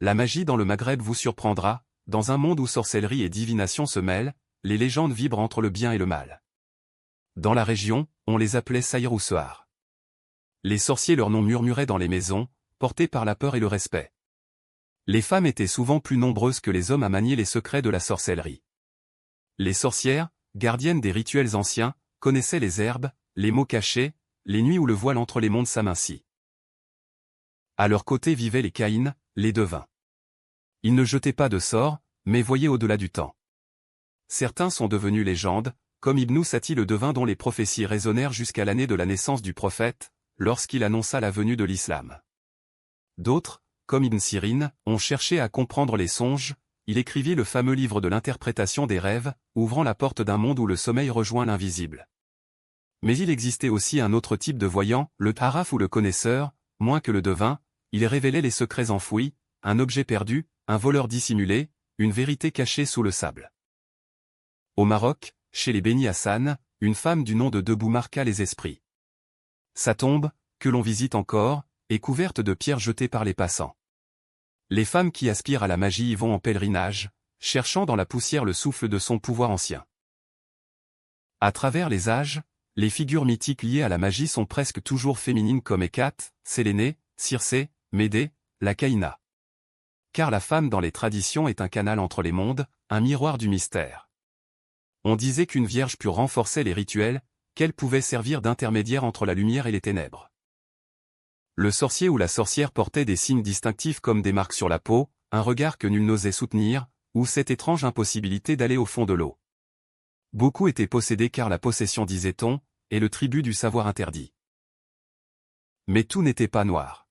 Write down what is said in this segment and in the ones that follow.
la magie dans le Maghreb vous surprendra, dans un monde où sorcellerie et divination se mêlent, les légendes vibrent entre le bien et le mal. Dans la région, on les appelait Saïr ou Sehar. Les sorciers leur nom murmuraient dans les maisons, portés par la peur et le respect. Les femmes étaient souvent plus nombreuses que les hommes à manier les secrets de la sorcellerie. Les sorcières, gardiennes des rituels anciens, connaissaient les herbes, les mots cachés, les nuits où le voile entre les mondes s'amincit. À leur côté vivaient les Caïns, les devins. Ils ne jetaient pas de sorts, mais voyaient au-delà du temps. Certains sont devenus légendes, comme Ibn Sati le devin dont les prophéties résonnèrent jusqu'à l'année de la naissance du prophète, lorsqu'il annonça la venue de l'islam. D'autres, comme Ibn Sirin, ont cherché à comprendre les songes. Il écrivit le fameux livre de l'interprétation des rêves, ouvrant la porte d'un monde où le sommeil rejoint l'invisible. Mais il existait aussi un autre type de voyant, le taraf ou le connaisseur, moins que le devin. Il révélait les secrets enfouis, un objet perdu, un voleur dissimulé, une vérité cachée sous le sable. Au Maroc, chez les Beni Hassan, une femme du nom de Debout marqua les esprits. Sa tombe, que l'on visite encore, est couverte de pierres jetées par les passants. Les femmes qui aspirent à la magie y vont en pèlerinage, cherchant dans la poussière le souffle de son pouvoir ancien. À travers les âges, les figures mythiques liées à la magie sont presque toujours féminines comme Hécate, Sélénée, Circé, Médée, la Caïna. Car la femme dans les traditions est un canal entre les mondes, un miroir du mystère. On disait qu'une vierge pure renforçait les rituels, qu'elle pouvait servir d'intermédiaire entre la lumière et les ténèbres. Le sorcier ou la sorcière portait des signes distinctifs comme des marques sur la peau, un regard que nul n'osait soutenir, ou cette étrange impossibilité d'aller au fond de l'eau. Beaucoup étaient possédés car la possession, disait-on, est le tribut du savoir interdit. Mais tout n'était pas noir.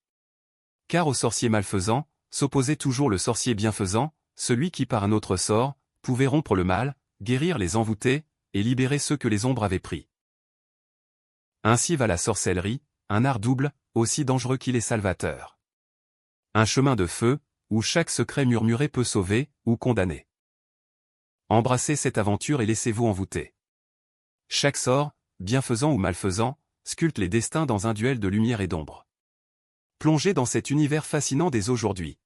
Car au sorcier malfaisant, s'opposait toujours le sorcier bienfaisant, celui qui par un autre sort, pouvait rompre le mal, guérir les envoûtés, et libérer ceux que les ombres avaient pris. Ainsi va la sorcellerie, un art double, aussi dangereux qu'il est salvateur. Un chemin de feu, où chaque secret murmuré peut sauver, ou condamner. Embrassez cette aventure et laissez-vous envoûter. Chaque sort, bienfaisant ou malfaisant, sculpte les destins dans un duel de lumière et d'ombre. Plongez dans cet univers fascinant dès aujourd'hui.